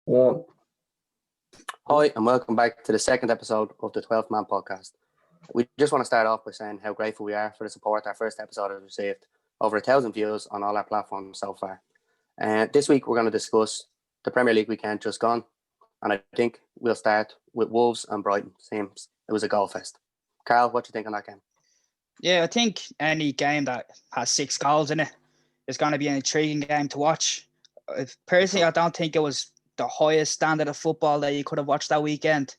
One. Hi, and welcome back to the second episode of the 12th Man podcast. We just want to start off by saying how grateful we are for the support our first episode has received. Over 1,000 views on all our platforms so far. And this week we're going to discuss the Premier League weekend just gone. And I think we'll start with Wolves and Brighton. Seems it was a goal fest. Carl, what do you think on that game? Yeah, I think any game that has 6 goals in it is going to be an intriguing game to watch. Personally, I don't think it was the highest standard of football that you could have watched that weekend.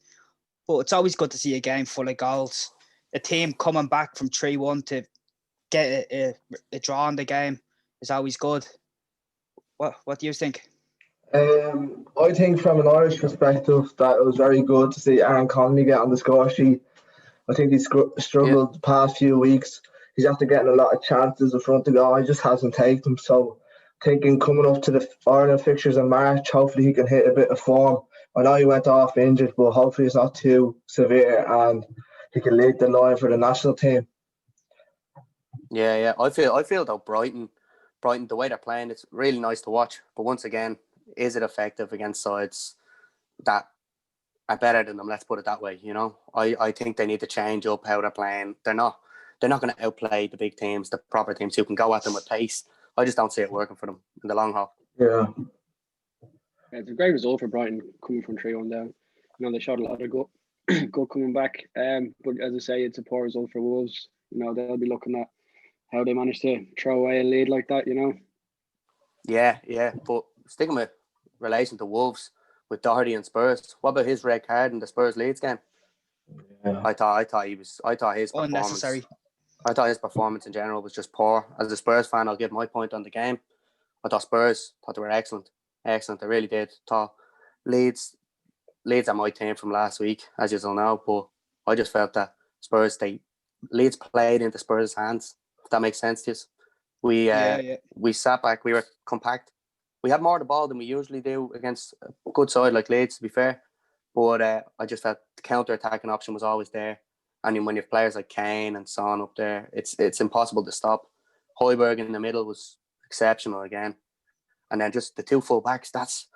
But it's always good to see a game full of goals. A team coming back from 3-1 to get a draw in the game is always good. What do you think? I think from an Irish perspective that it was very good to see Aaron Connolly get on the score sheet. I think he's struggled the past few weeks. He's after getting a lot of chances in front of goal. He just hasn't taken them. So thinking coming up to the Ireland fixtures in March, hopefully he can hit a bit of form. I know he went off injured, but hopefully it's not too severe and he can lead the line for the national team. Yeah. I feel though Brighton, the way they're playing, it's really nice to watch. But once again, is it effective against sides that are better than them? Let's put it that way. You know, I think they need to change up how they're playing. They're not going to outplay the big teams, the proper teams who can go at them with pace. I just don't see it working for them in the long haul. Yeah, it's a great result for Brighton coming from 3-1 down. You know, they shot a lot of gut coming back. But as I say, it's a poor result for Wolves. You know, they'll be looking at how they managed to throw away a lead like that, you know. Yeah. But sticking with relation to Wolves, with Doherty and Spurs, what about his red card in the Spurs Leeds game? Yeah. I thought his Unnecessary. I thought his performance in general was just poor. As a Spurs fan, I'll give my point on the game. I thought they were excellent. I really did. Thought Leeds are my team from last week, as you all know. But I just felt that Leeds played into Spurs' hands. If that makes sense to you, we sat back. We were compact. We had more of the ball than we usually do against a good side like Leeds, to be fair. But I just felt the counter-attacking option was always there. And when you have players like Kane and Son up there, it's impossible to stop. Højbjerg in the middle was exceptional again. And then just the two full backs, that's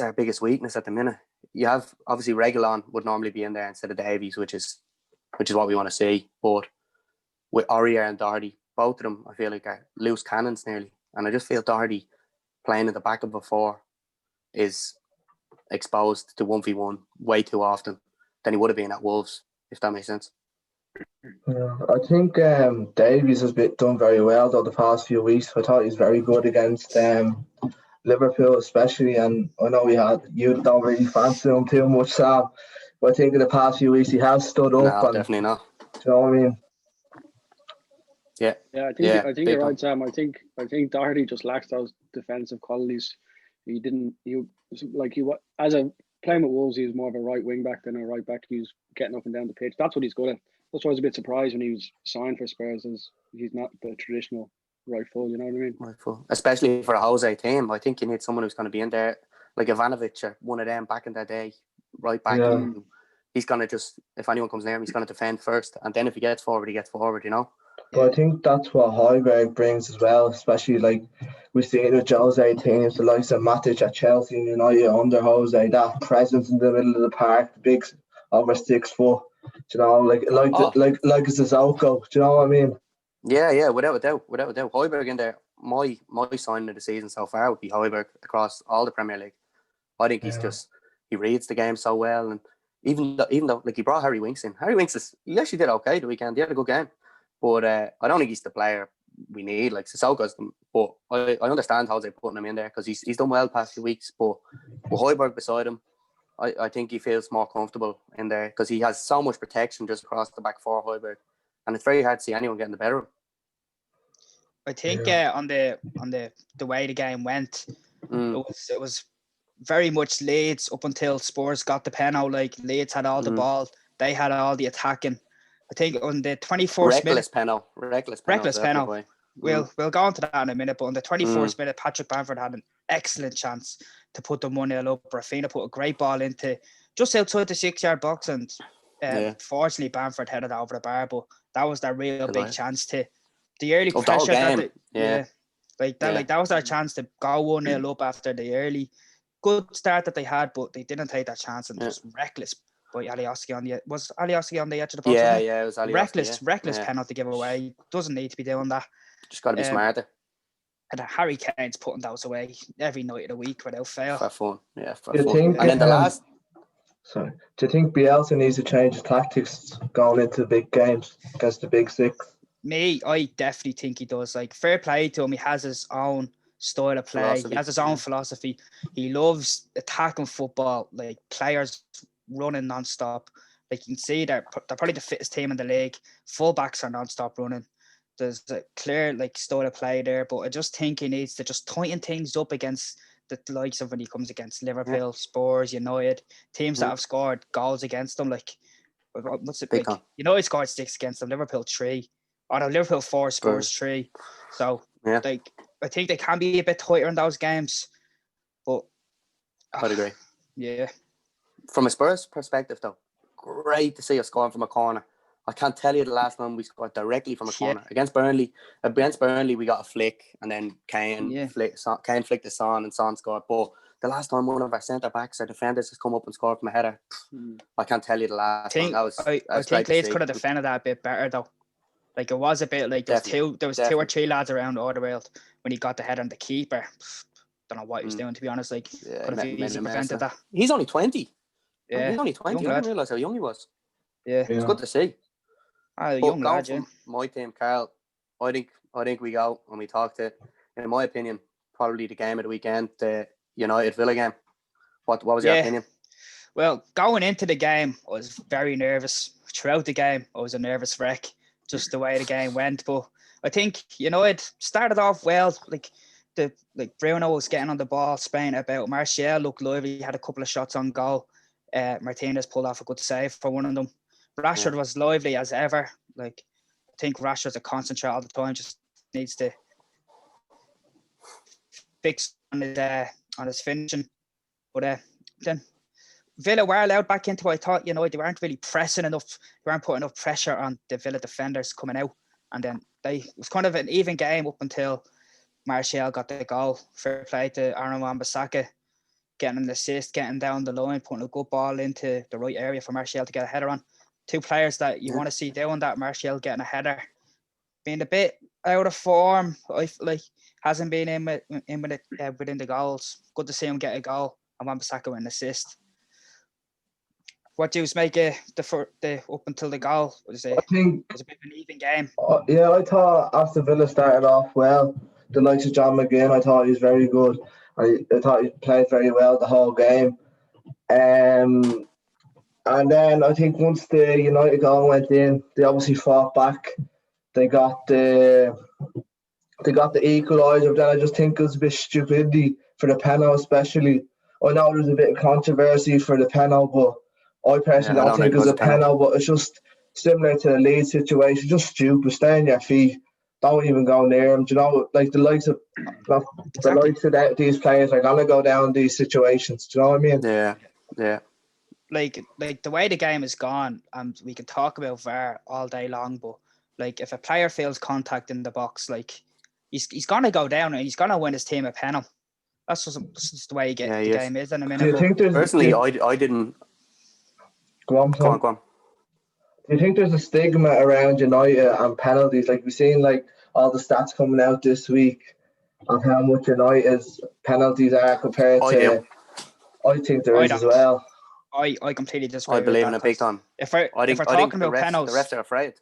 our biggest weakness at the minute. You have, obviously, Reguilon would normally be in there instead of Davies, which is what we want to see. But with Aurier and Doherty, both of them, I feel like are loose cannons nearly. And I just feel Doherty playing in the back of a 4 is exposed to 1v1 way too often than he would have been at Wolves, if that makes sense. Yeah, I think Davies has been done very well though the past few weeks. I thought he's very good against Liverpool especially, and I know you don't really fancy him too much, Sam, but I think in the past few weeks he has stood up. No, definitely not. Do you know what I mean? Yeah. I think you're right, Sam. I think Doherty just lacks those defensive qualities. Playing with Wolves, he was more of a right wing back than a right back. He was getting up and down the pitch. That's what he's good at. That's why I was a bit surprised when he was signed for Spurs, as he's not the traditional right full, you know what I mean? Right full. Especially for a Jose team. I think you need someone who's going to be in there, like Ivanovic or one of them back in their day, right back. Yeah. And he's going to just, if anyone comes near him, he's going to defend first. And then if he gets forward, you know? But I think that's what Højbjerg brings as well, especially like we've seen with Jose teams, the likes of Matic at Chelsea and United under Jose, that presence in the middle of the park, the big over 6 foot, you know, like it's a Zoko, do you know what I mean? Yeah, without a doubt. Højbjerg in there, my sign of the season so far would be Højbjerg across all the Premier League. I think he reads the game so well, and even though like he brought Harry Winks in. Harry Winks he actually did okay the weekend. He had a good game. But I don't think he's the player we need. Like Sissoko's them, but I understand Jose putting him in there because he's done well the past few weeks. But with Højbjerg beside him, I think he feels more comfortable in there because he has so much protection just across the back 4, Højbjerg, and it's very hard to see anyone getting the better of him. I think on the way the game went, it was very much Leeds up until Spurs got the penalty. Like Leeds had all the ball, they had all the attacking. I think on the 24th minute... Reckless penalty. We'll go on to that in a minute, but on the 24th minute, Patrick Bamford had an excellent chance to put the 1-0 up. Rafinha put a great ball into just outside the 6-yard box, and fortunately Bamford headed over the bar, but that was their real big chance to... The early pressure... That was their chance to go 1-0 up after the early good start that they had, but they didn't take that chance and just reckless. But Alioski was Alioski on the edge of the box? Yeah, wasn't it? yeah, it was Alioski. Reckless penalty giveaway. Doesn't need to be doing that. Just got to be smarter. And Harry Kane's putting those away every night of the week without fail. For fun, yeah, for Do you fun. think, And then the last. Sorry. Do you think Bielsa needs to change his tactics going into the big games against the big six? I definitely think he does. Like, fair play to him. He has his own style of play. He has his own philosophy. He loves attacking football, like players running non-stop. Like, you can see they're probably the fittest team in the league. Fullbacks are non-stop running. There's a clear style of play there, but I just think he needs to just tighten things up against the likes of when he comes against Liverpool, Spurs, United, teams that have scored goals against them. Like, what's it like? United scored 6 against them, Liverpool 3. Oh no, Liverpool 4, Spurs 3. So I think they can be a bit tighter in those games. But I'd agree. Yeah. From a Spurs perspective, though, great to see us scoring from a corner. I can't tell you the last time we scored directly from a corner. Against Burnley, we got a flick, and then Kane flicked the Son, and Son scored. But the last time one of our centre-backs or defenders has come up and scored from a header, I can't tell you the last time. I think Leeds could have defended that a bit better, though. Like, it was a bit like there was 2 or 3 lads around Alderweireld when he got the header, and the keeper, don't know what he was doing, to be honest. Like, could have easily prevented that. He's only 20. Yeah. He's only 20. I didn't realise how young he was. Yeah. It's good to see. Young lad, yeah. My team, Carl, I think we go and we talked to, in my opinion, probably the game of the weekend, the United Villa game. What was your opinion? Well, going into the game, I was very nervous. Throughout the game, I was a nervous wreck, just the way the game went. But I think United started off well. Like Bruno was getting on the ball, spraying about. Martial looked lively. He had a couple of shots on goal. Martinez pulled off a good save for one of them. Rashford was lively as ever. Like, I think Rashford's a concentrate all the time. Just needs to fix on his finishing. But then Villa were allowed back into what I thought. They weren't really pressing enough. They weren't putting enough pressure on the Villa defenders coming out. And then it was kind of an even game up until Martial got the goal. Fair play to Aaron Wan-Bissaka, getting an assist, getting down the line, putting a good ball into the right area for Martial to get a header on. 2 players that you want to see doing that. Martial getting a header, being a bit out of form. Hasn't been in within the goals. Good to see him get a goal and Wan-Bissaka with an assist. What do you make the up until the goal? I think it was a bit of an even game. I thought Aston Villa started off well. The likes of John McGinn, I thought he was very good. I thought he played very well the whole game. And then I think once the United goal went in, they obviously fought back. They got the equaliser. Then I just think it was a bit stupidity for the penalty, especially. I know there's a bit of controversy for the penalty, but I personally don't think it was a penalty. But it's just similar to the Leeds situation. Just stupid. Stay on your feet. Don't even go near them. Like the likes of these players are gonna go down these situations. Do you know what I mean? Yeah. Like the way the game is gone, we can talk about VAR all day long, but like if a player feels contact in the box, like he's gonna go down and he's gonna win his team a penalty. That's just the way the game is in a minute. Do you think personally, I didn't. Go on. Do you think there's a stigma around United and penalties? Like we've seen all the stats coming out this week of how much United's penalties are compared to. I think there is as well. I completely disagree. I believe in it big time. If we're talking about penalties, the refs are afraid.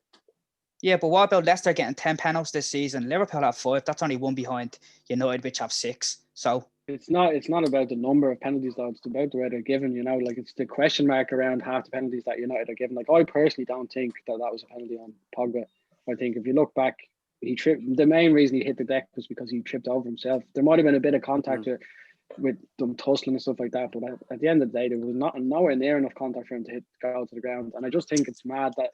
Yeah, but what about Leicester getting 10 penalties this season? Liverpool have 5. That's only 1 behind United, which have 6. So it's not about the number of penalties though. It's about the way they're given. It's the question mark around half the penalties that United are given. Like I personally don't think that was a penalty on Pogba. I think if you look back, he tripped. The main reason he hit the deck was because he tripped over himself. There might have been a bit of contact with them tussling and stuff like that, but at the end of the day, there was nowhere near enough contact for him to go to the ground. And I just think it's mad that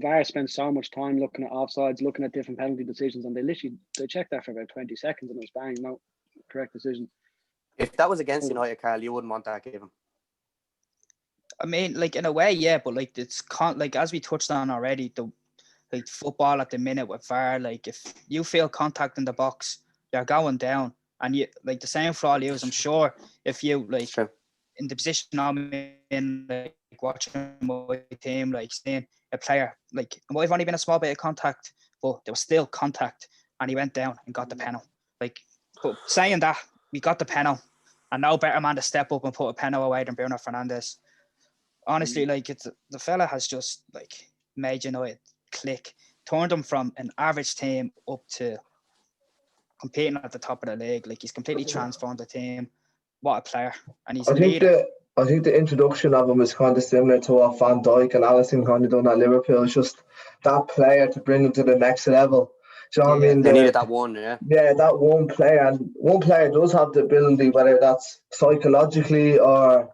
VAR spends so much time looking at offsides, looking at different penalty decisions, and they checked that for about 20 seconds and it was bang, no, correct decision. If that was against United, Carl, you wouldn't want that given. I mean, in a way, yeah, but it's as we touched on already, football at the minute with VAR, if you feel contact in the box, you're going down. And you like the same for all you. I'm sure if you like in the position I'm in, like watching my team, like seeing a player, like it might have only been a small bit of contact, but there was still contact, and he went down and got the penalty. Like, but saying that, we got the penalty, and no better man to step up and put a penalty away than Bruno Fernandes. Honestly, like the fella has just like made United click, turned them from an average team up to competing at the top of the league. Like, he's completely transformed the team. What a player. And he's I think the introduction of him is kind of similar to what Van Dijk and Alisson kind of done at Liverpool. It's just that player to bring him to the next level. Do you know what I mean? They needed that one, Yeah, that one player. And one player does have the ability, whether that's psychologically or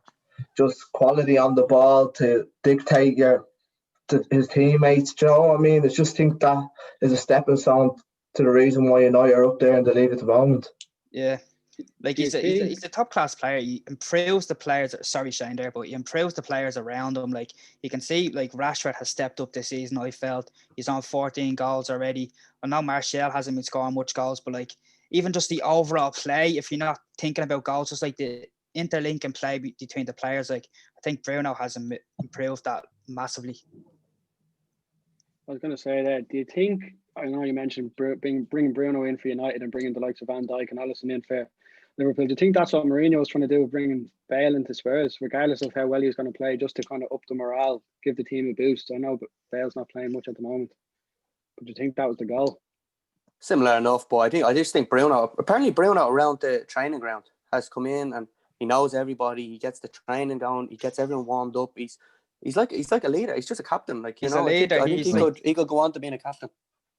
just quality on the ball, to dictate his teammates. Do you know what I mean? I just think that is a stepping stone to the reason why United are up there in the league at the moment. Yeah. Like he's a top class player. He improves the players. Sorry, Shane, there, but he improves the players around him. Like you can see, like Rashford has stepped up this season. I felt he's on 14 goals already. I know Martial hasn't been scoring much goals, but like even just the overall play, if you're not thinking about goals, just like the interlinking play between the players, like I think Bruno has improved that massively. I was going to say that. Do you think? I know you mentioned bringing Bruno in for United and bringing the likes of Van Dijk and Alisson in for Liverpool. Do you think that's what Mourinho was trying to do with bringing Bale into Spurs, regardless of how well he's going to play, just to kind of up the morale, give the team a boost? I know Bale's not playing much at the moment, but do you think that was the goal? Similar enough, but I just think Bruno around the training ground has come in and he knows everybody. He gets the training going. He gets everyone warmed up. He's like a leader. He's just a captain. Like he's a leader. I think he could go on to being a captain.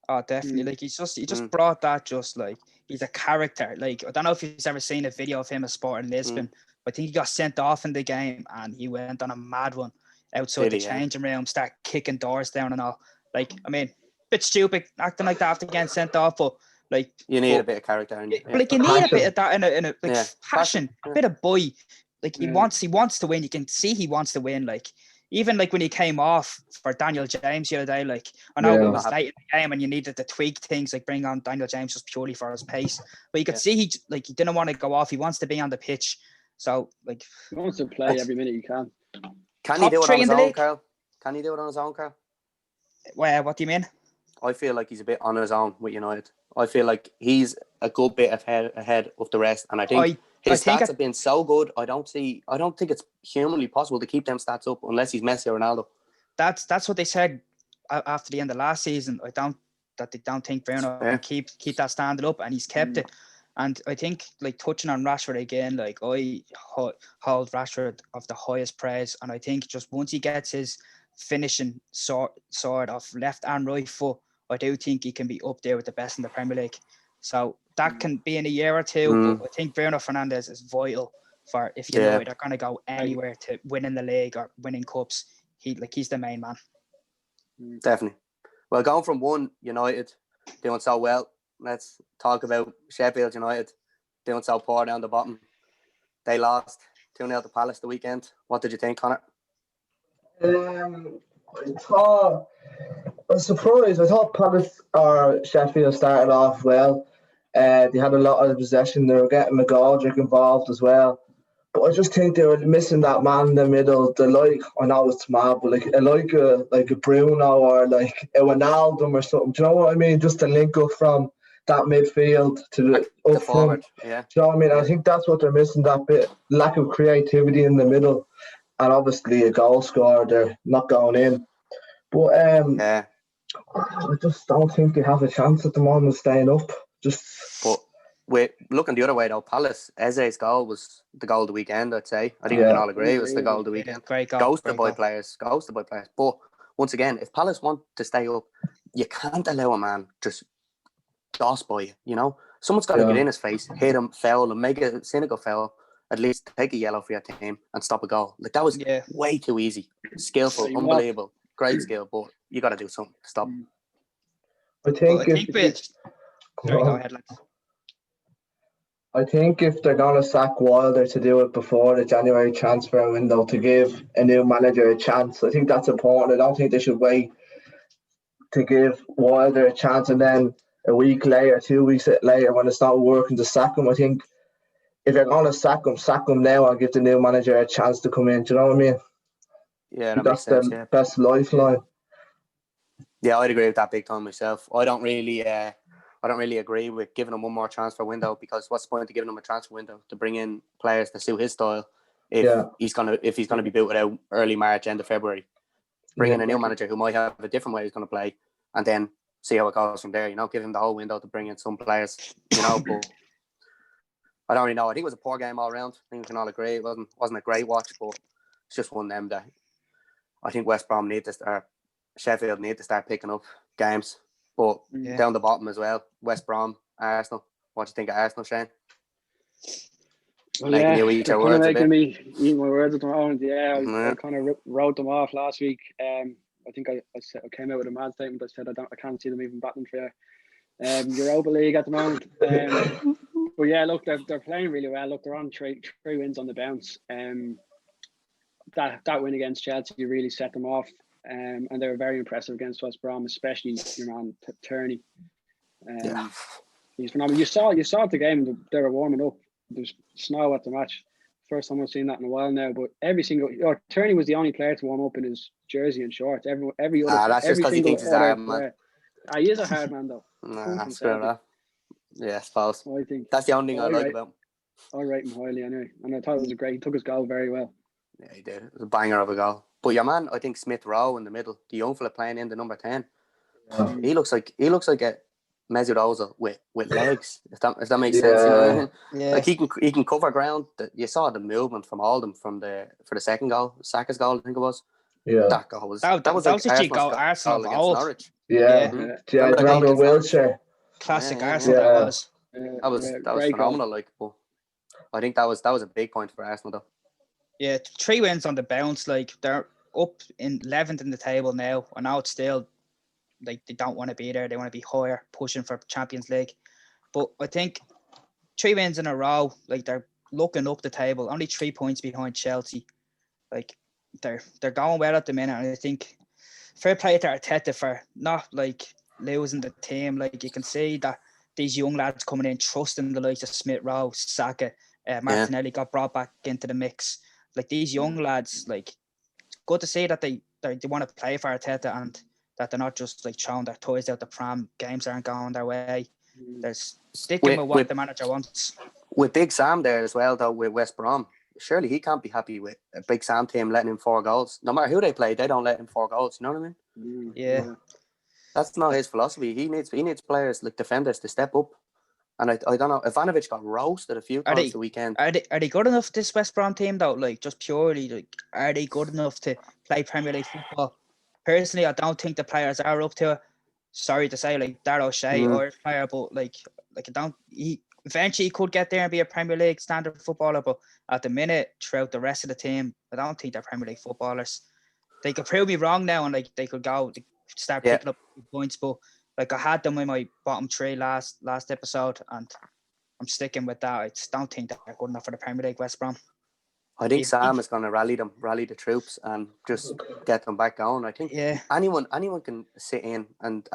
Oh, definitely. Like he just brought that. Just like he's a character. Like I don't know if you've ever seen a video of him at Sporting Lisbon. I think he got sent off in the game and he went on a mad one outside the changing room, start kicking doors down and all. Like I mean, bit stupid acting like that after getting sent off, but like you need a bit of character. But like you need a bit of that in a like passion, a bit of boy. Like he wants to win. You can see he wants to win. Like. Even like when he came off for Daniel James the other day, like I know it was late in the game and you needed to tweak things, like bring on Daniel James just purely for his pace. But you could see he didn't want to go off. He wants to be on the pitch. So like he wants to play every minute you can. Can he do it on his own, Carl? Can he do it on his own, Carl? Well, what do you mean? I feel like he's a bit on his own with United. I feel like he's a good bit ahead of the rest, and I think his stats have been so good. I don't think it's humanly possible to keep them stats up unless he's Messi or Ronaldo. That's what they said after the end of last season. They don't think Bruno can keep that standard up, and he's kept it. And I think like touching on Rashford again, like I hold Rashford of the highest praise, and I think just once he gets his finishing sort of left and right foot, I do think he can be up there with the best in the Premier League. So that can be in a year or two, but I think Bruno Fernandes is vital for if United are going to go anywhere to winning the league or winning cups. He's the main man. Definitely. Well, going from one United doing so well, let's talk about Sheffield United doing so poor down the bottom. They lost 2-0 to Palace the weekend. What did you think, Connor? I was surprised. I thought Palace or Sheffield started off well. They had a lot of possession. They were getting McGoldrick involved as well. But I just think they were missing that man in the middle. I know it's mad, but like a Bruno or like a Wijnaldum or something. Do you know what I mean? Just to link up from that midfield to the up forward. Do you know what I mean? I think that's what they're missing, that bit. Lack of creativity in the middle. And obviously a goal scorer, they're not going in. But I just don't think they have a chance at the moment staying up. But looking the other way though, Palace, Eze's goal was the goal of the weekend, I'd say. I think we can all agree it was the goal of the weekend. Great goal. Ghosted by players. But once again, if Palace want to stay up, you can't allow a man just toss by you, you know? Someone's got to get in his face, hit him, foul him, make a cynical foul, at least take a yellow for your team and stop a goal. Like that was way too easy. Skillful, unbelievable, great skill, but you got to do something to stop. I think if they're going to sack Wilder to do it before the January transfer window to give a new manager a chance, I think that's important. I don't think they should wait to give Wilder a chance and then a week later, 2 weeks later, when it's not working, to sack him. I think if you're going to sack him now and give the new manager a chance to come in. Do you know what I mean? Yeah, that That's makes sense. the best lifeline. Yeah, I'd agree with that big time myself. I don't really agree with giving him one more transfer window, because what's the point of giving him a transfer window to bring in players to suit his style if he's gonna be built out early March, end of February? Bring in a new manager who might have a different way he's going to play, and then see how it goes from there. Give him the whole window to bring in some players. But I don't really know. I think it was a poor game all around. I think we can all agree it wasn't a great watch, but it's just one of them that I think West Brom Sheffield need to start picking up games. But down the bottom as well, West Brom, Arsenal. What do you think of Arsenal, Shane? Well, making you eat your words a bit. Me eat my words at the moment. Yeah, I kind of wrote them off last week. I think I came out with a mad statement. I said I can't see them even battling for Europa League at the moment. But yeah, look, they're playing really well. Look, they're on three wins on the bounce. That win against Chelsea really set them off. And they were very impressive against West Brom, especially your man Tierney. He's phenomenal. You saw at the game they were warming up. There's snow at the match. First time I've seen that in a while now. But Tierney was the only player to warm up in his jersey and shorts. Every other. That's just because he thinks he's a hard man. He is a hard man though. That's fair enough. Yeah, I suppose. I think that's the only thing I like about him. I rate him highly anyway, and I thought it was great. He took his goal very well. Yeah, he did. It was a banger of a goal. But your man, I think Smith Rowe in the middle, the young fella playing in the number 10. He looks like a Mesut Ozil with legs. If that makes sense, you know what I mean? Yeah. Like he can cover ground. You saw the movement from Oldham for the second goal, Saka's goal, I think it was. Yeah, that goal was that was like a goal Arsenal against Norwich. Yeah, around the wheelchair. Classic Arsenal. That was. That was phenomenal. Like, but I think that was a big point for Arsenal though. Yeah, 3 wins on the bounce. Like, they're up in 11th in the table now. I know it's still like they don't want to be there. They want to be higher, pushing for Champions League. But I think 3 wins in a row, like they're looking up the table, only 3 points behind Chelsea. Like they're going well at the minute. And I think fair play to Arteta for not like losing the team. Like you can see that these young lads coming in, trusting the likes of Smith Rowe, Saka, Martinelli got brought back into the mix. Like these young lads, like it's good to see that they want to play for Arteta and that they're not just like throwing their toys out the pram. Games aren't going their way. They're sticking with what the manager wants. With Big Sam there as well, though, with West Brom, surely he can't be happy with a Big Sam team letting him 4 goals. No matter who they play, they don't let him 4 goals. You know what I mean? Yeah. That's not his philosophy. He needs players like defenders to step up. And I don't know, Ivanovic got roasted a few times the weekend. Are they good enough, this West Brom team, though? Like, just purely, like, are they good enough to play Premier League football? Personally, I don't think the players are up to it. Sorry to say, like, Darryl O'Shea, Irish player, but, like eventually he could get there and be a Premier League standard footballer, but at the minute, throughout the rest of the team, I don't think they're Premier League footballers. They could prove me wrong now and, like, they could start picking up points, but like I had them in my bottom 3 last episode, and I'm sticking with that. I just don't think they're good enough for the Premier League, West Brom. I think Sam is going to rally the troops and just get them back going. I think anyone can sit in and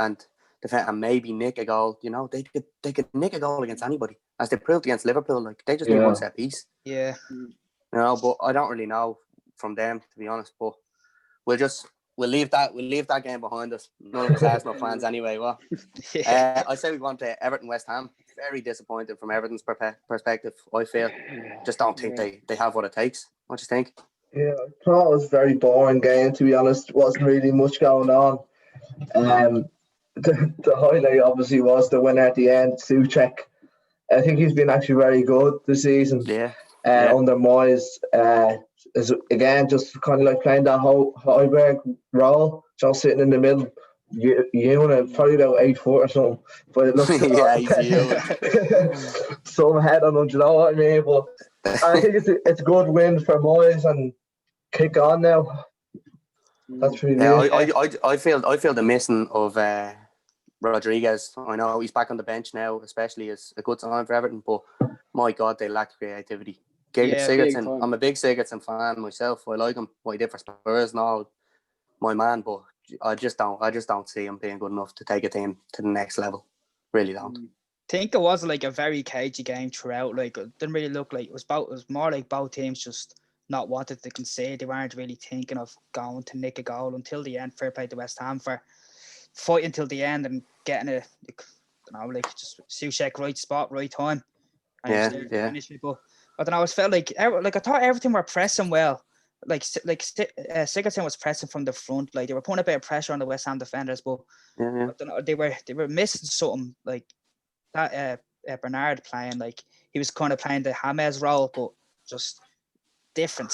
defend and maybe nick a goal. You know, they could nick a goal against anybody, as they proved against Liverpool. Like they just need one set piece. Yeah. You know, but I don't really know from them, to be honest. But we'll leave that game behind us. None of us Arsenal fans anyway. What? I say we want to Everton West Ham. Very disappointed from Everton's perspective. I feel just don't think they have what it takes. What do you think? Yeah, I thought it was a very boring game, to be honest. Wasn't really much going on. The highlight obviously was the winner at the end, Souček. I think he's been actually very good this season. Under Moyes. Is again just kind of like playing that Højbjerg role, just sitting in the middle. Unit probably about 8 foot or something, but it looks some head on him. Do you know what I mean? But I think it's a good win for Moyes and kick on now. That's really I feel the missing of Rodriguez. I know he's back on the bench now, especially is a good sign for Everton. But my God, they lack creativity. Sigurdsson, I'm a big Sigurdsson fan myself. I like him, what he did for Spurs and all, my man. But I just don't see him being good enough to take a team to the next level. Really don't. I think it was like a very cagey game throughout. Like it didn't really look like it was more like both teams just not wanted to concede. They weren't really thinking of going to nick a goal until the end. Fair play to West Ham for fighting until the end and getting a just Soucek right spot, right time. And finish it. But I don't know. It felt like I thought everything were pressing well. Sigurdsson was pressing from the front. Like they were putting a bit of pressure on the West Ham defenders, but I don't know, they were missing something like that. Bernard playing like he was kind of playing the James role, but just different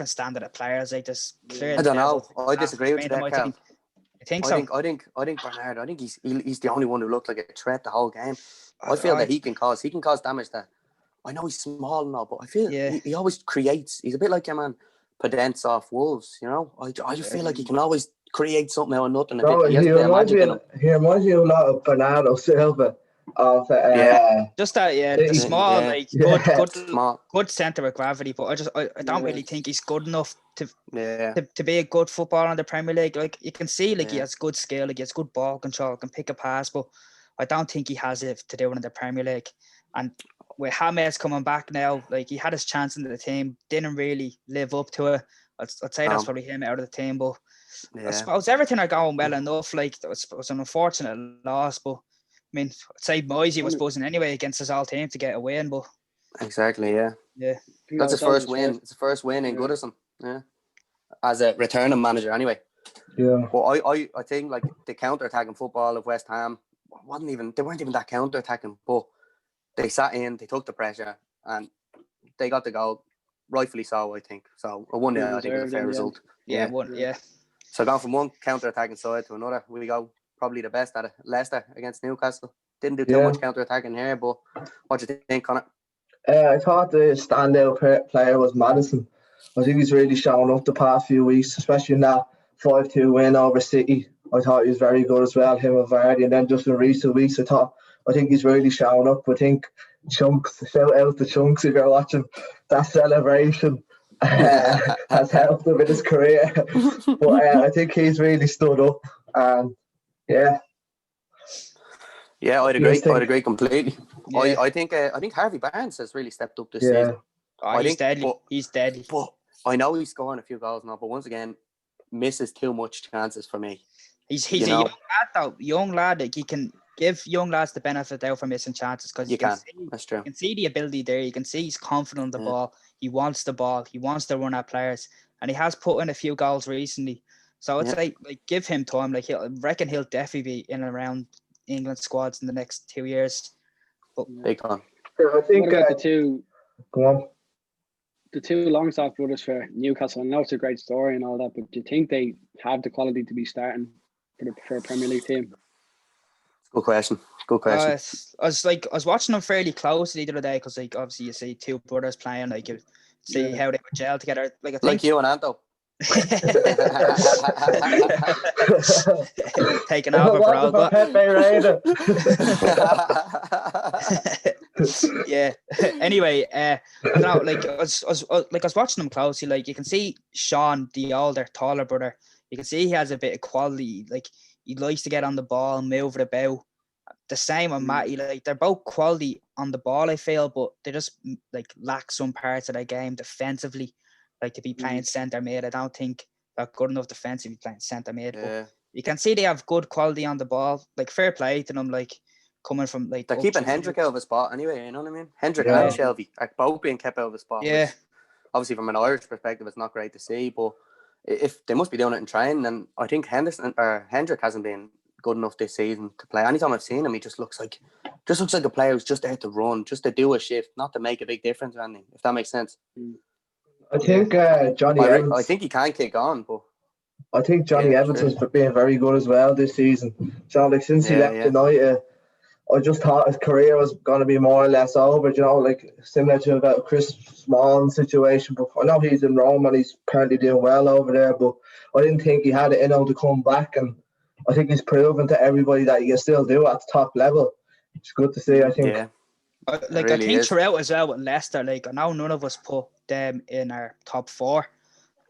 standard of players. Like just clearly. I don't know. I disagree with you there, Carl. I think Bernard. I think he's the only one who looked like a threat the whole game. I feel that he can cause damage. That I know he's small now, but I feel he always creates. He's a bit like your man Podence off Wolves. You know, I just feel like he can always create something out of nothing. He reminds me a lot of Bernardo Silva. Just that, small, good centre of gravity. But I don't really think he's good enough to be a good footballer in the Premier League. Like you can see, he has good skill, he has good ball control, can pick a pass, but I don't think he has it to do it in the Premier League. And with James coming back now, like he had his chance in the team, didn't really live up to it. I'd say that's probably him out of the team. But I suppose everything are going well enough. Like it was an unfortunate loss, but I mean, I'd say Moisey was buzzing anyway against his old team to get a win. But exactly, yeah. That's his first win. It's the first win in Goodison. Yeah, as a returning manager, anyway. Yeah. Well, I think like the counter-attacking football of West Ham they weren't even that counter-attacking, but they sat in, they took the pressure, and they got the goal, rightfully so, I think. So a 1-0, I think, is a fair result. Yeah. So going from one counter-attacking side to another, we go probably the best at it. Leicester against Newcastle. Didn't do too much counter-attacking here, but what do you think, Connor? I thought the standout player was Maddison. I think he's really shown up the past few weeks, especially in that 5-2 win over City. I thought he was very good as well, him and Vardy. And then just in recent weeks, I think he's really shown up. I think Chunks, shout out to Chunks if you're watching, that celebration has helped him in his career. But I think he's really stood up. And I'd agree completely. Yeah. I think Harvey Barnes has really stepped up this season. He's deadly. But I know he's scoring a few goals now, but once again, misses too much chances for me. He's a young lad though. Young lad, like you can give young lads the benefit out for missing chances because that's true. You can see the ability there. You can see he's confident on the ball. He wants the ball. He wants to run at players, and he has put in a few goals recently. So it's like give him time. Like I reckon he'll definitely be in and around England squads in the next 2 years. But big time. I think the two. Go on. The two Longstaff brothers for Newcastle. I know it's a great story and all that, but do you think they have the quality to be starting for a Premier League team? Good question. I was watching them fairly closely the other day because like obviously you see two brothers playing, like you see how they would gel together. Like I think like you and Anto. Taking over, bro. Yeah. Anyway, I was watching them closely. Like you can see Sean, the older, taller brother. You can see he has a bit of quality. Like he likes to get on the ball, move it about. The same on Matty. Like they're both quality on the ball, I feel, but they just like lack some parts of their game defensively. Like to be playing centre mid, I don't think they're good enough defensively playing centre mid. Yeah. But you can see they have good quality on the ball. Like fair play to them. Like coming from like they're keeping Hendrick out of his spot anyway. You know what I mean? Hendrick and Shelby are both being kept out of his spot. Yeah. Obviously, from an Irish perspective, it's not great to see, but if they must be doing it in training, and I think Hendrick hasn't been good enough this season to play. Anytime I've seen him, he just looks like a player who's just there to run, just to do a shift, not to make a big difference or anything. If that makes sense. I think Johnny Evans. I think he can kick on, but I think Johnny Evans has been very good as well this season. So like since he left United, I just thought his career was going to be more or less over. You know, like similar to that Chris Smalling situation. But I know he's in Rome and he's currently doing well over there. But I didn't think he had it in him to come back, and I think he's proven to everybody that he can still do it at the top level. It's good to see. I think. Yeah. I think throughout as well with Leicester, like I know none of us put them in our top four,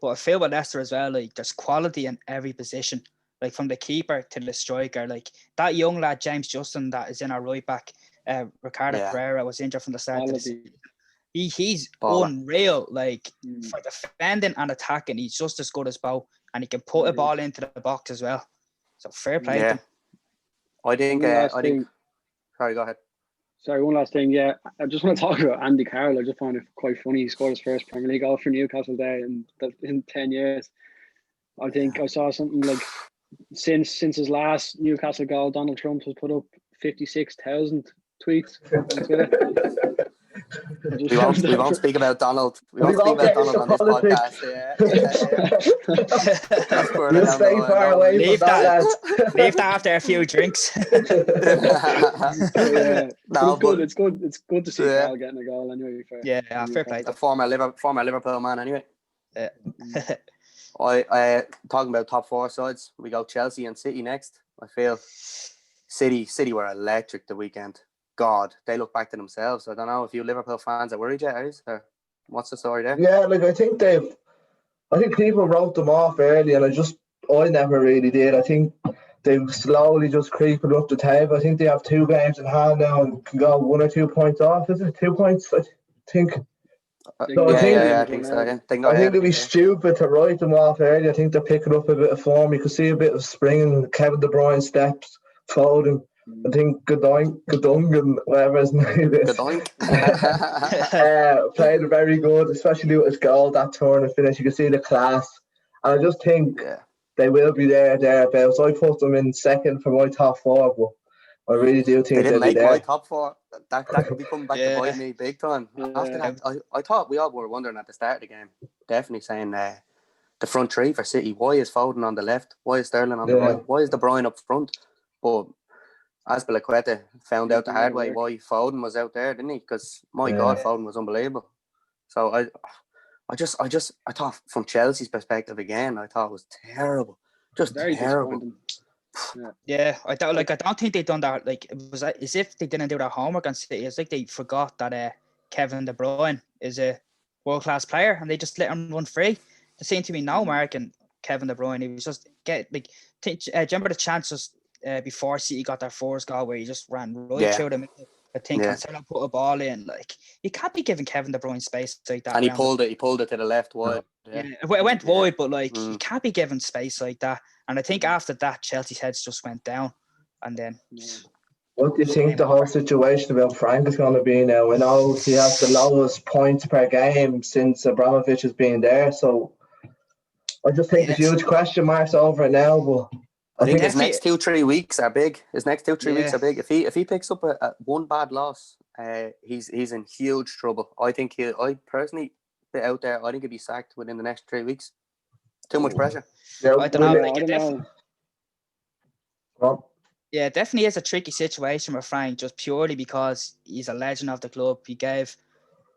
but I feel with Leicester as well, like there's quality in every position. like from the keeper to the striker. Like that young lad, James Justin, that is in our right back. Ricardo Pereira was injured from the start of the season. He's unreal. Like for defending and attacking, he's just as good as Bo, and he can put a ball into the box as well. So fair play to him. I think. Sorry, go ahead. Sorry, one last thing. Yeah, I just want to talk about Andy Carroll. I just find it quite funny. He scored his first Premier League goal for Newcastle there in 10 years. I think I saw something like since his last Newcastle goal, Donald Trump has put up 56,000 tweets on Twitter. We won't speak about Donald. We won't speak about Donald on this podcast. We'll stay far away from that, lads. Leave that after a few drinks. It's good to see Carl getting a goal anyway. Fair play. A former Liverpool man anyway. I talking about top 4 sides. We go Chelsea and City next. I feel City were electric the weekend. God, they look back to themselves. I don't know if you Liverpool fans are worried yet, or what's the story there? Yeah, like I think people wrote them off early, and I never really did. I think they've slowly just creeping up the table. I think they have 2 games in hand now and can go 1 or 2 points off. Is it 2 points? I think. I think so. I think it'd be stupid to write them off early. I think they're picking up a bit of form. You could see a bit of spring in Kevin De Bruyne steps, Foden. I think Godong and whatever his name is. Played very good, especially with his goal, that turn and finish. You can see the class. And I just think they will be thereabouts. I put them in second for my top 4, but I really do think they didn't make there. My top 4. That could be coming back to bite me big time. After that, I thought we all were wondering at the start of the game, definitely saying the front 3 for City. Why is Foden on the left? Why is Sterling on the right? Why is De Bruyne up front? But Azpilicueta found out the hard way why Foden was out there, didn't he? Because God, Foden was unbelievable. So I thought from Chelsea's perspective again, I thought it was terrible, just very terrible. I don't think they done that. Like it was as if they didn't do their homework on City. It's like they forgot that Kevin De Bruyne is a world-class player, and they just let him run free. The same to me now, Mark, and Kevin De Bruyne. He was just remember the chances. Before City got their first goal, where he just ran right through the middle. I think Cancelo put a ball in. Like you can't be giving Kevin De Bruyne space like that. And he pulled it to the left wide. It went wide, but you can't be giving space like that. And I think after that, Chelsea's heads just went down. And then, what do you think the whole situation about Frank is going to be now? I know he has the lowest points per game since Abramovich has been there. So I just think there's huge question marks over it now, but. I think his next 2-3 weeks are big. If he picks up a one bad loss, he's in huge trouble. I personally bit out there. I think he'll be sacked within the next 3 weeks. Too much pressure. Yeah, I don't know. Yeah, it definitely is a tricky situation with Frank, just purely because he's a legend of the club. He gave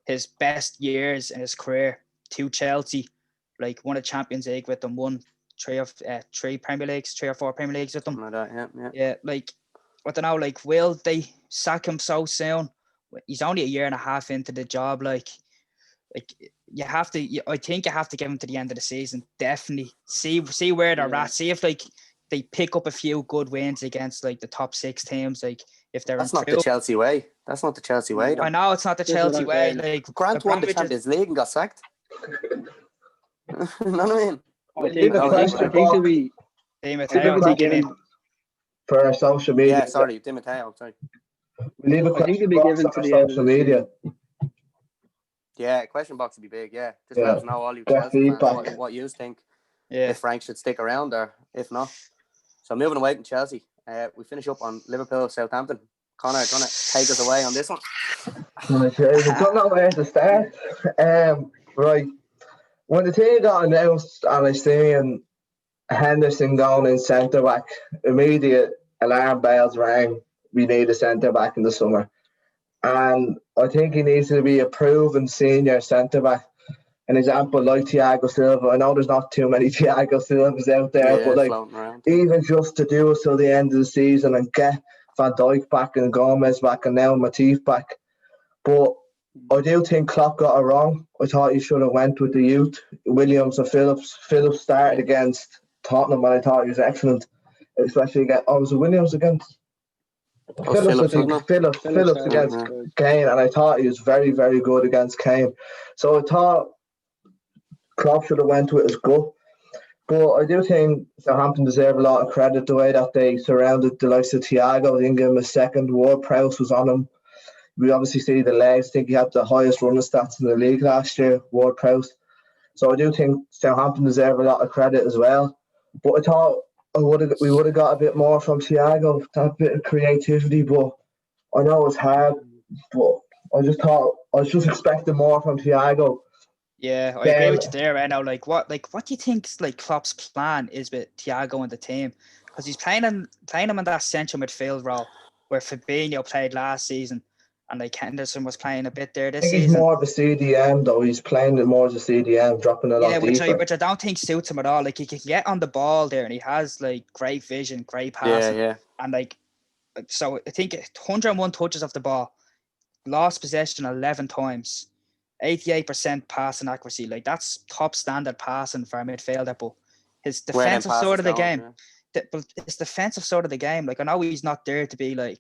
his best years in his career to Chelsea, won a Champions League with them, won 3 or 4 Premier Leagues with them. Like that, I don't know, will they sack him so soon? He's only a year and a half into the job. I think you have to give him to the end of the season. Definitely see where they're at. See if they pick up a few good wins against the top 6 teams. If they're that's not the Chelsea way. That's not the Chelsea way. I know it's not the Chelsea way. Grant won the Champions League and got sacked. You know what I mean? I think it'll be given for our social media. Yeah, sorry, Dimiteo. Sorry. We leave a question box on our social media. Yeah, question box would be big. Yeah, just let us know all you Chelsea fans what you think. Yeah, if Frank should stick around or if not. So moving away from Chelsea, we finish up on Liverpool, Southampton. Connor, do you want to take us away on this one? I don't know where to start. Right. When the team got announced and I seen Henderson going in centre back, immediate alarm bells rang. We need a centre back in the summer, and I think he needs to be a proven senior centre back. An example like Thiago Silva. I know there's not too many Thiago Silvas out there, but even just to do it till the end of the season and get Van Dijk back and Gomez back and now Matip back, but. I do think Klopp got it wrong. I thought he should have went with the youth, Williams and Phillips. Phillips started against Tottenham and I thought he was excellent. especially against. Oh, was it Williams against Phillips? I think Phillips against Kane, and I thought he was very, very good against Kane. So I thought Klopp should have went with his gut. But I do think Southampton deserve a lot of credit the way that they surrounded the likes of Thiago. They didn't give him a second. Ward-Prowse was on him. We obviously see the legs. I think he had the highest running stats in the league last year, Ward-Prowse. So I do think Southampton deserve a lot of credit as well. But I thought we would have got a bit more from Thiago, that bit of creativity. But I know it's hard. But I was just expecting more from Thiago. Yeah, I agree with you there right now. What do you think Klopp's plan is with Thiago and the team? Because he's playing him in that central midfield role where Fabinho played last season, and Henderson was playing a bit there this season. He's more of a CDM though. He's playing it more as a CDM, dropping it off deeper. Which I don't think suits him at all. He can get on the ball there, and he has great vision, great passing. Yeah. And so I think 101 touches off the ball, lost possession 11 times. 88% passing accuracy, that's top standard passing for a midfielder. But his defensive sort of the game, I know he's not there to be a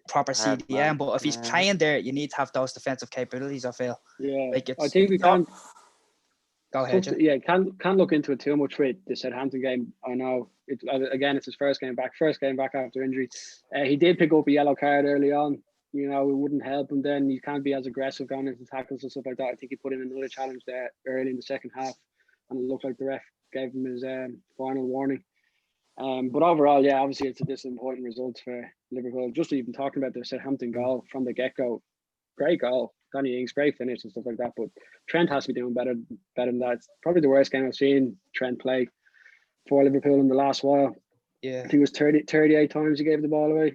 proper CDM, but if he's playing there, you need to have those defensive capabilities. I feel. Yeah, I think we can't. Go ahead. Yeah, can't look into it too much with the Southampton game. I know it's his first game back after injury. He did pick up a yellow card early on. It wouldn't help him then. You can't be as aggressive going into tackles and stuff like that. I think he put in another challenge there early in the second half, and it looked like the ref gave him his final warning. But overall, yeah, obviously it's a disappointing result for Liverpool. Just even talking about the Southampton goal from the get-go, great goal. Danny Ings, great finish and stuff like that. But Trent has to be doing better than that. It's probably the worst game I've seen Trent play for Liverpool in the last while. Yeah, I think it was 38 times he gave the ball away.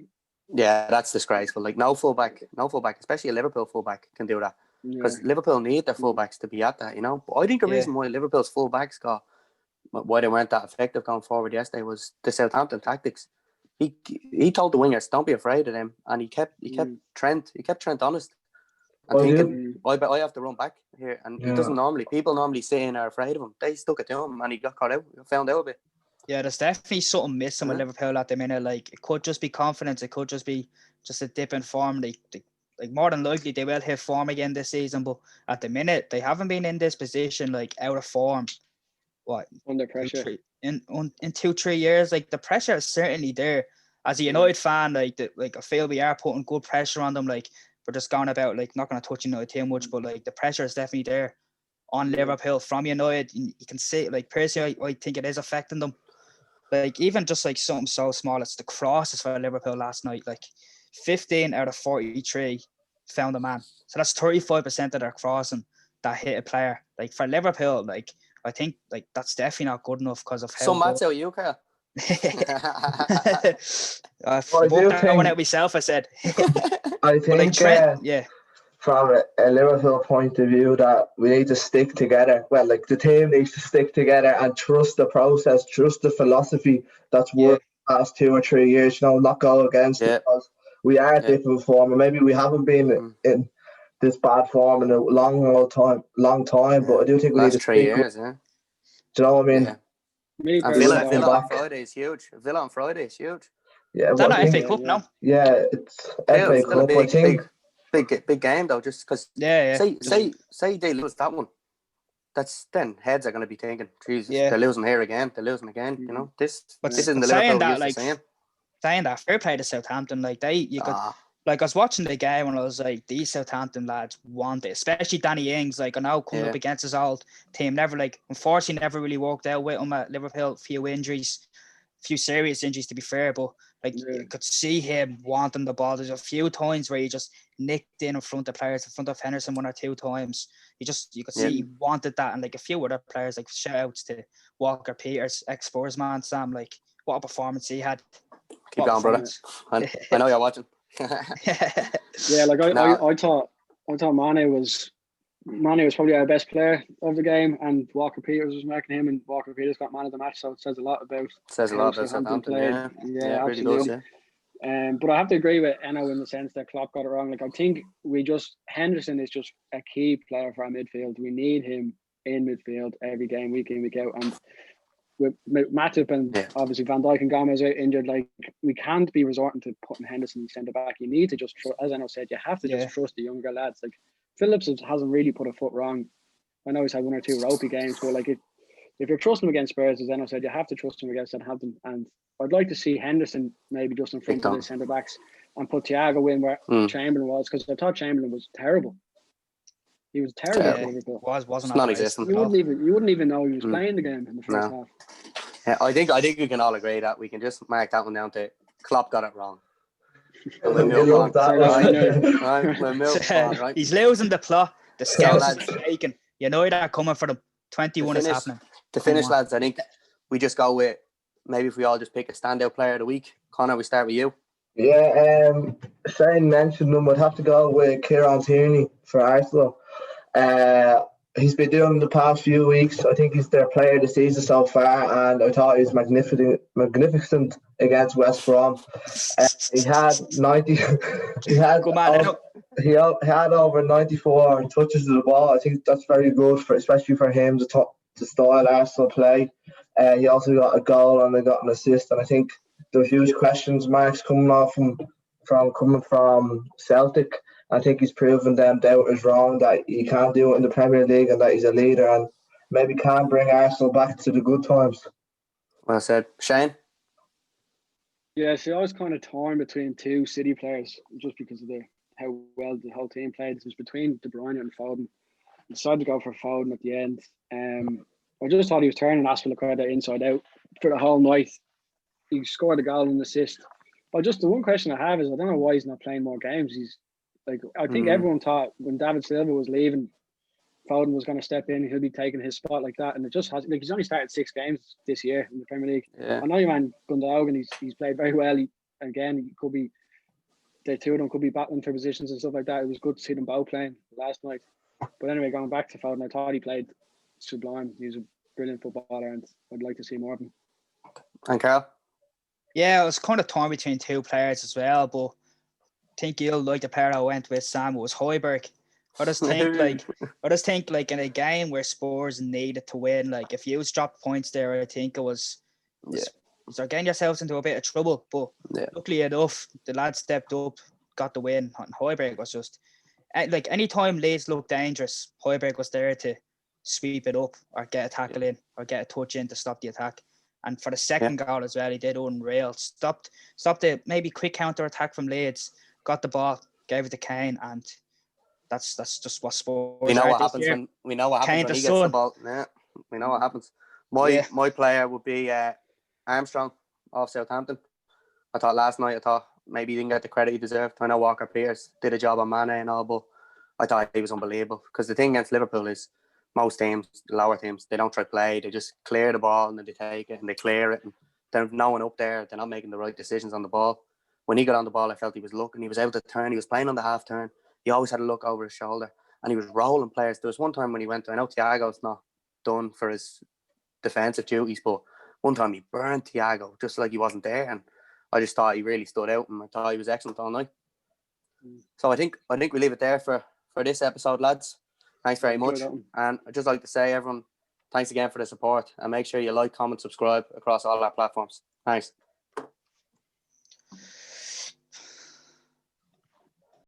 Yeah, that's disgraceful. No fullback, especially a Liverpool fullback, can do that. Because Liverpool need their fullbacks to be at that, But I think the reason why Liverpool's fullbacks why they weren't that effective going forward yesterday was the Southampton tactics. He told the wingers, don't be afraid of them, and he kept Trent honest. And thinking, I have to run back here, and he doesn't normally. People normally say and are afraid of him. They stuck it to him, and he got caught out. Found out a bit. Yeah, there's definitely something missing with Liverpool at the minute. It could just be confidence. It could just be a dip in form. They more than likely they will hit form again this season, but at the minute they haven't been in this position out of form. What under pressure in 2-3 years? The pressure is certainly there. As a United fan, I feel we are putting good pressure on them. We're just going about not going to touch United too much, but the pressure is definitely there on Liverpool from United. You can see personally, I think it is affecting them. Even just something so small, it's the crosses for Liverpool last night. 15 out of 43 found a man. So that's 35% of their crossing that hit a player. For Liverpool, I think that's definitely not good enough because of how. So Matt's out you, Kyle. I went out myself. I said. I think Trent, from a Liverpool point of view, that we need to stick together. Well, the team needs to stick together and trust the process, trust the philosophy that's worked the past 2 or 3 years. Not go against it, because we are in different form, and maybe we haven't been in this bad form in a long time. But I do think we need to 3 years. Do you know what I mean? Yeah. And Villa on Friday is huge. Yeah, is that not FA Cup now? Yeah, it's FA Cup. I think. Big game though, just because. Say they lose that one, then heads are going to be thinking, Jesus, they're losing here again. They're losing again. This isn't the Liverpool used to seeing. Saying that, fair play to Southampton. I was watching the game and I was these Southampton lads want it, especially Danny Ings. I know coming up against his old team, unfortunately never really worked out with him at Liverpool. Few serious injuries to be fair, but you could see him wanting the ball. There's a few times where he just nicked in front of players, in front of Henderson 1 or 2 times. You could see he wanted that, and a few other players, shout outs to Walker Peters, ex-Spurs man, Sam. What a performance he had. Keep going, brother. I know you're watching. I thought Mane was probably our best player of the game, and Walker Peters was marking him, and Walker Peters got man of the match. So it says a lot about Southampton. Yeah, really does. Yeah. But I have to agree with Enno in the sense that Klopp got it wrong. I think Henderson is just a key player for our midfield. We need him in midfield every game, week in, week out. And with Matip and obviously Van Dijk and Gomez out injured, like we can't be resorting to putting Henderson in centre back. You need to just, as I know said, you have to just trust the younger lads. Like Phillips hasn't really put a foot wrong. I know he's had one or two ropey games, but like if you're trusting him against Spurs, as I know said, you have to trust him against Southampton. And I'd like to see Henderson maybe just in front of the centre backs and put Thiago in where Chamberlain was, because I thought Chamberlain was terrible. He was terrible for Liverpool. Wasn't non-existent. You wouldn't even know he was playing the game in the first half. Yeah, I think we can all agree that we can just mark that one down to Klopp got it wrong. And we'll move on. We'll move on, right? He's losing the plot. The scouts is taken. You know that coming for the 21 is happening. To finish, lads, I think we just go with, maybe if we all just pick a standout player of the week. Connor, we start with you. Yeah, Shane mentioned him. I'd have to go with Kieran Tierney for Arsenal. He's been doing the past few weeks. I think he's their player of the season so far, and I thought he was magnificent against West Brom. He had 90. He had over 94 touches of the ball. I think that's very good especially for him to style Arsenal play. He also got a goal and they got an assist, and I think there's huge questions marks coming off coming from Celtic. I think he's proven them doubters wrong, that he can do it in the Premier League and that he's a leader and maybe can bring Arsenal back to the good times. Well said. Shane? Yeah, so I was kind of torn between two City players just because of how well the whole team played. It was between De Bruyne and Foden. I decided to go for Foden at the end. I just thought he was turning Aspilicueta inside out for the whole night. He scored a goal and an assist. But just the one question I have is, I don't know why he's not playing more games. I think everyone thought when David Silva was leaving, Foden was going to step in. He'll be taking his spot like that, and it just has. Like, he's only started 6 games this year in the Premier League. Yeah. I know your man Gundogan. He's played very well. He could be. The two of them could be battling for positions and stuff like that. It was good to see them both playing last night. But anyway, going back to Foden, I thought he played sublime. He was a brilliant footballer, and I'd like to see more of him. And Carl? Yeah, I was kind of torn between two players as well, but I think you'll like the player I went with, Sam. It was Højbjerg. I just think like in a game where Spurs needed to win, like if you dropped points there, I think it was you're getting yourselves into a bit of trouble. But luckily enough, the lad stepped up, got the win. And Højbjerg was just like any time Leeds looked dangerous, Højbjerg was there to sweep it up or get a tackle in or get a touch in to stop the attack. And for the second goal as well, he did unreal. Stopped the maybe quick counter attack from Leeds, got the ball, gave it to Kane, and that's just what Spurs. We know what happens when he gets the ball. Yeah, we know what happens. My player would be Armstrong of Southampton. I thought last night, maybe he didn't get the credit he deserved. I know Walker Peters did a job on Mane and all, but I thought he was unbelievable. Because the thing against Liverpool is most teams, the lower teams, they don't try to play. They just clear the ball and then they take it and they clear it. And there's no one up there. They're not making the right decisions on the ball. When he got on the ball, I felt he was looking. He was able to turn. He was playing on the half turn. He always had a look over his shoulder. And he was rolling players. There was one time when he went, I know Thiago's not done for his defensive duties, but one time he burned Thiago just like he wasn't there. And I just thought he really stood out and I thought he was excellent all night. So I think we leave it there for this episode, lads. Thanks very much. And I'd just like to say, everyone, thanks again for the support. And make sure you like, comment, subscribe across all our platforms. Thanks.